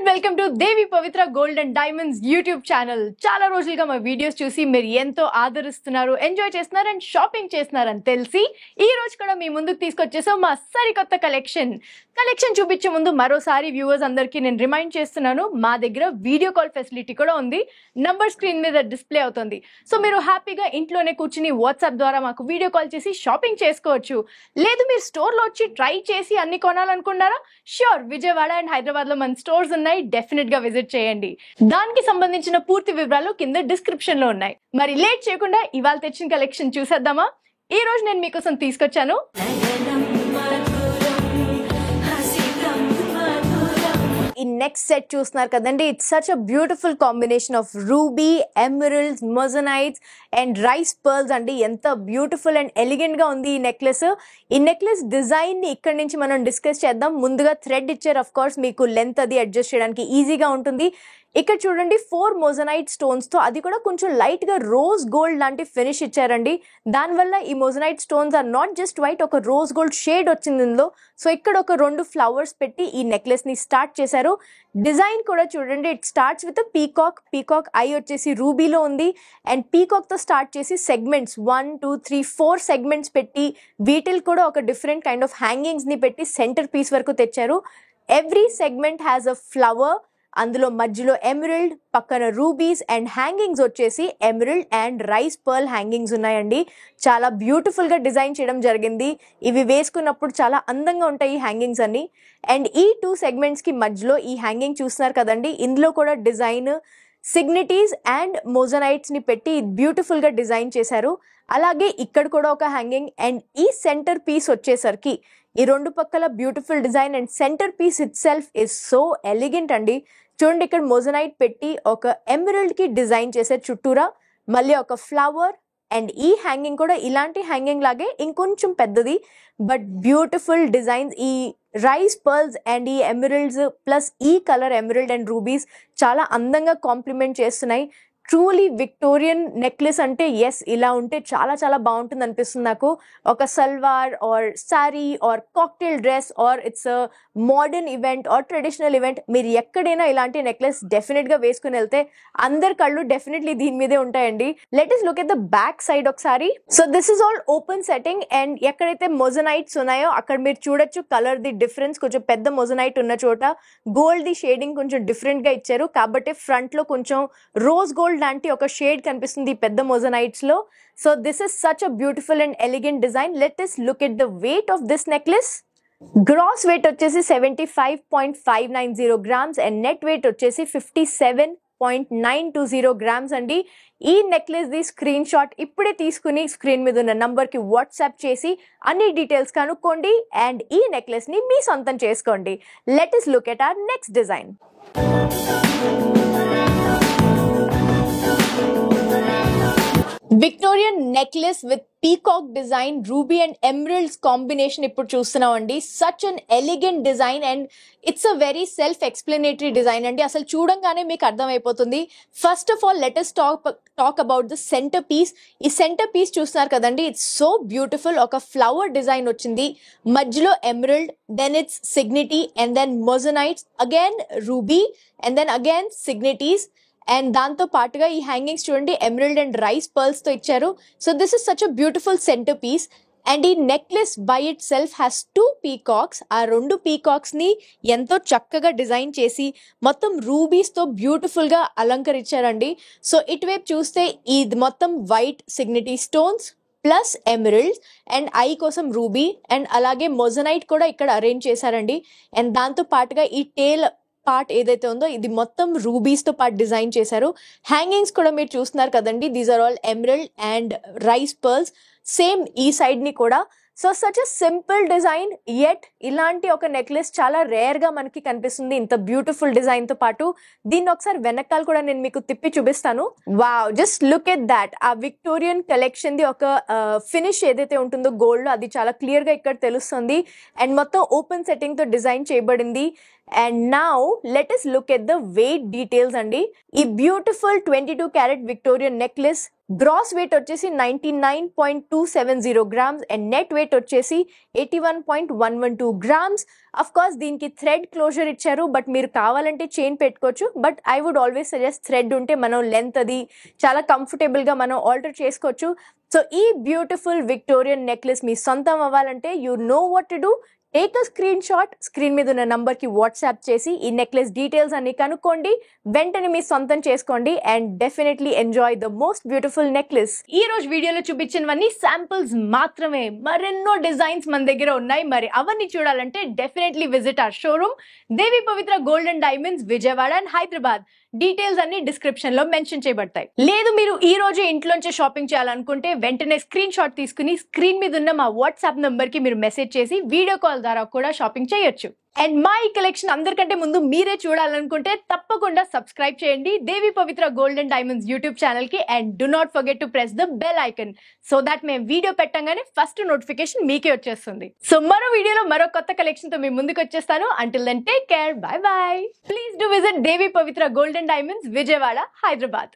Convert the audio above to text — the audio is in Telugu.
Welcome to Devi Pavitra gold and diamonds YouTube channel. చాలా రోజులుగా మా వీడియోస్ చూసి మీరు ఎంతో ఆదరిస్తున్నారు, ఎంజాయ్ చేస్తున్నారు అండ్ షాపింగ్ చేస్తున్నారని తెలిసి ఈ రోజు కూడా మీ ముందుకు తీసుకొచ్చేసాం మా సరికొత్త కలెక్షన్ చూపించే ముందు మరోసారి వ్యూవర్స్ అందరికీ నేను రిమైండ్ చేస్తున్నాను, మా దగ్గర వీడియో కాల్ ఫెసిలిటీ కూడా ఉంది. నంబర్ స్క్రీన్ మీద డిస్ప్లే అవుతుంది. సో మీరు హ్యాపీగా ఇంట్లోనే కూర్చుని వాట్సాప్ ద్వారా మాకు వీడియో కాల్ చేసి షాపింగ్ చేసుకోవచ్చు. లేదు మీరు స్టోర్లో వచ్చి ట్రై చేసి అన్ని కొనాలనుకున్నారా? ష్యూర్, విజయవాడ అండ్ హైదరాబాద్ లో మన స్టోర్స్ ఉన్నాయి, డెఫినెట్ గా విజిట్ చేయండి. దానికి సంబంధించిన పూర్తి వివరాలు కింద డిస్క్రిప్షన్ లో ఉన్నాయి. మరి లేట్ చేయకుండా ఇవాళ తెచ్చిన కలెక్షన్ చూసేద్దామా? ఈ రోజు నేను మీకోసం తీసుకొచ్చాను ఈ నెక్స్ట్ సెట్. చూస్తున్నారు కదండి, it's such a beautiful combination of ruby, emeralds, మొజనైట్స్ and rice pearls అండి. ఎంత బ్యూటిఫుల్ అండ్ ఎలిగెంట్ గా ఉంది ఈ నెక్లెస్. ఈ నెక్లెస్ డిజైన్ ని ఇక్కడ నుంచి మనం డిస్కస్ చేద్దాం. ముందుగా థ్రెడ్ ఇచ్చారు, ఆఫ్ కోర్స్ మీకు లెంత్ అది అడ్జస్ట్ చేయడానికి ఈజీగా ఉంటుంది. ఇక్కడ చూడండి 4 మోజనైట్ స్టోన్స్ తో, అది కూడా కొంచెం లైట్ గా రోజ్ గోల్డ్ లాంటి ఫినిష్ ఇచ్చారండి. దానివల్ల ఈ moissanite stones are not just white, ఒక రోజ్ గోల్డ్ షేడ్ వచ్చింది ఇందులో. సో ఇక్కడ ఒక 2 ఫ్లవర్స్ పెట్టి ఈ నెక్లెస్ ని స్టార్ట్ చేశారు. డిజైన్ కూడా చూడండి, it starts with peacock I వచ్చేసి రూబీలో ఉంది అండ్ పీకాక్ తో స్టార్ట్ చేసి సెగ్మెంట్స్ 1 2 3 4 సెగ్మెంట్స్ పెట్టి వీటిల్ కూడా ఒక డిఫరెంట్ కైండ్ ఆఫ్ హ్యాంగింగ్స్ ని పెట్టి సెంటర్ పీస్ వరకు తెచ్చారు. Every segment has a flower, అందులో మధ్యలో ఎమరల్డ్, పక్కన రూబీస్ అండ్ హ్యాంగింగ్స్ వచ్చేసి emerald and rice pearl hangings ఉన్నాయండి. చాలా బ్యూటిఫుల్ గా డిజైన్ చేయడం జరిగింది. ఇవి వేసుకున్నప్పుడు చాలా అందంగా ఉంటాయి ఈ హ్యాంగింగ్స్ అన్ని. అండ్ ఈ 2 సెగ్మెంట్స్ కి మధ్యలో ఈ హ్యాంగింగ్ చూస్తున్నారు కదండి, ఇందులో కూడా డిజైన్ సిగ్నిటీస్ అండ్ మోజనైట్స్ ని పెట్టి బ్యూటిఫుల్ గా డిజైన్ చేశారు. అలాగే ఇక్కడ కూడా ఒక హ్యాంగింగ్ అండ్ ఈ సెంటర్ పీస్ వచ్చేసరికి ఈ 2 పక్కల beautiful design and centre piece itself is so elegant అండి. చూడండి, ఇక్కడ మోజనైట్ పెట్టి ఒక ఎమరల్డ్ కి డిజైన్ చేసే చుట్టూరా మళ్ళీ ఒక ఫ్లవర్ అండ్ ఈ హ్యాంగింగ్ కూడా ఇలాంటి హ్యాంగింగ్ లాగే ఇంకొంచెం పెద్దది, బట్ బ్యూటిఫుల్ డిజైన్స్. ఈ రైస్ పర్ల్స్ అండ్ ఈ ఎమరల్డ్స్ ప్లస్ ఈ కలర్ ఎమరల్డ్ అండ్ రూబీస్ చాలా అందంగా కాంప్లిమెంట్ చేస్తున్నాయి. ట్రూలీ విక్టోరియన్ నెక్లెస్ అంటే ఎస్, ఇలా ఉంటే చాలా చాలా బాగుంటుంది అనిపిస్తుంది నాకు. ఒక salwar or sari or cocktail dress or it's a modern event or traditional event, మీరు ఎక్కడైనా ఇలాంటి నెక్లెస్ డెఫినెట్ గా వేసుకుని వెళ్తే అందరి కళ్ళు డెఫినెట్లీ దీని మీదే ఉంటాయండి. Let us look at the back side ఒకసారి. So this is all open setting and ఎక్కడైతే మొజనైట్స్ ఉన్నాయో అక్కడ మీరు చూడొచ్చు కలర్ ది డిఫరెన్స్. కొంచెం పెద్ద మొజనైట్ ఉన్న చోట గోల్డ్ ది షేడింగ్ కొంచెం డిఫరెంట్ గా ఇచ్చారు, కాబట్టి ఫ్రంట్ లో కొంచెం రోజ్ గోల్డ్ లాంటి ఒక షేడ్ కనిపిస్తుంది ఈ పెద్ద మొజనైట్స్ లో. So this is such a beautiful and elegant design. Let us look at the weight of this necklace. Gross weight వచ్చేసి 75.590 గ్రామ్స్ అండ్ నెట్ వెయిట్ వచ్చేసి 57.920 గ్రామ్స్ అండి. ఈ నెక్లెస్ ది స్క్రీన్ షాట్ ఇప్పుడే తీసుకుని స్క్రీన్ మీద ఉన్న నంబర్ కి వాట్సాప్ చేసి అన్ని డీటెయిల్స్ కనుక్కోండి అండ్ ఈ నెక్లెస్ ని మీ సొంతం చేసుకోండి. Let us look at our next design. Victorian necklace with peacock design, ruby and emeralds combination ఇప్పుడు చూస్తున్నాం అండి. Such an elegant design and it's a very self explanatory design అండి. అసలు చూడంగానే మీకు అర్థమైపోతుంది. First of all let us talk about the centre piece. ఈ సెంటర్ పీస్ చూస్తున్నారు కదండి, ఇట్స్ సో బ్యూటిఫుల్. ఒక ఫ్లవర్ డిజైన్ వచ్చింది, మధ్యలో emerald, then it's signity and then moissanites, again ruby and then again signities. And దాంతో పాటుగా ఈ హ్యాంగింగ్స్ చూడండి ఎమరల్డ్ అండ్ రైస్ పర్ల్స్ తో ఇచ్చారు. So this is such a beautiful centre piece and ఈ necklace by itself has 2 peacocks. ఆ 2 పీకాక్స్ ని ఎంతో చక్కగా డిజైన్ చేసి మొత్తం రూబీస్ తో బ్యూటిఫుల్ గా అలంకరించారండి. సో ఇటువైపు చూస్తే ఇది మొత్తం white signity stones plus emerald and ఐ కోసం రూబీ అండ్ అలాగే మొజనైట్ కూడా ఇక్కడ అరేంజ్ చేశారండి. అండ్ దాంతో పాటుగా ఈ టేల్ పార్ట్ ఏదైతే ఉందో ఇది మొత్తం రూబీస్ తో పాటు డిజైన్ చేశారు. హ్యాంగింగ్స్ కూడా మీరు చూస్తున్నారు కదండి, these are all emerald and rice pearls. Same ఈ సైడ్ ని కూడా. So such a simple design yet ఇలాంటి ఒక నెక్లెస్ చాలా రేర్ గా మనకి కనిపిస్తుంది ఇంత బ్యూటిఫుల్ డిజైన్ తో పాటు. దీన్ని ఒకసారి వెనకాల కూడా నేను మీకు తిప్పి చూపిస్తాను. Wow, just look at that. ఆ విక్టోరియన్ కలెక్షన్ ది ఒక ఫినిష్ ఏదైతే ఉంటుందో గోల్డ్, అది చాలా క్లియర్ గా ఇక్కడ తెలుస్తుంది. అండ్ మొత్తం ఓపెన్ సెట్టింగ్ తో డిజైన్ చేయబడింది. And now let us look at the weight details అండి. ఈ beautiful 22 carat Victorian necklace gross weight వచ్చేసి 99.270 గ్రామ్స్ అండ్ నెట్ వెయిట్ వచ్చేసి 81.112 గ్రామ్స్. అఫ్ కోర్స్ దీనికి థ్రెడ్ క్లోజర్ ఇచ్చారు, బట్ మీరు కావాలంటే చైన్ పెట్టుకోవచ్చు. But I would always suggest thread ఉంటే మనం లెంత్ అది చాలా కంఫర్టబుల్గా మనం ఆల్టర్ చేసుకోవచ్చు. సో ఈ బ్యూటిఫుల్ విక్టోరియన్ నెక్లెస్ మీ సొంతం అవ్వాలంటే you know what to do. Take a screen shot, screen మీద ఉన్న నంబర్కి వాట్సాప్ చేసి ఈ నెక్లెస్ డీటెయిల్స్ అన్ని కనుక్కోండి, వెంటనే మీ సొంతం చేసుకోండి and definitely enjoy the most beautiful necklace. ఈ రోజు వీడియోలో చూపించినవన్నీ శాంపుల్స్ మాత్రమే, మరెన్నో డిజైన్స్ మన దగ్గర ఉన్నాయి. మరి అవన్నీ చూడాలంటే definitely visit our showroom Devi Pavitra gold and Diamonds, Vijayawada and Hyderabad. Details అన్ని డిస్క్రిప్షన్ లో మెన్షన్ చేయబడతాయి. లేదు మీరు ఈ రోజు ఇంట్లోంచే షాపింగ్ చేయాలనుకుంటే వెంటనే స్క్రీన్ షాట్ తీసుకుని స్క్రీన్ మీద ఉన్న మా వాట్సాప్ నంబర్ కి మీరు మెసేజ్ చేసి వీడియో కాల్ ద్వారా కూడా షాపింగ్ చేయొచ్చు. అండ్ మా ఈ కలెక్షన్ అందరికంటే ముందు మీరే చూడాలనుకుంటే తప్పకుండా సబ్స్క్రైబ్ చేయండి Devi Pavitra gold and diamonds YouTube channel కి. And do not forget to press the bell icon so that మేము వీడియో పెట్టంగానే ఫస్ట్ నోటిఫికేషన్ మీకే వచ్చేస్తుంది. సో మరో వీడియోలో మరో కొత్త కలెక్షన్ తో మీ ముందుకు వచ్చేస్తాను. Until then take care, bye bye. Please do visit Devi Pavitra gold and Diamonds, Vijayawada, Hyderabad.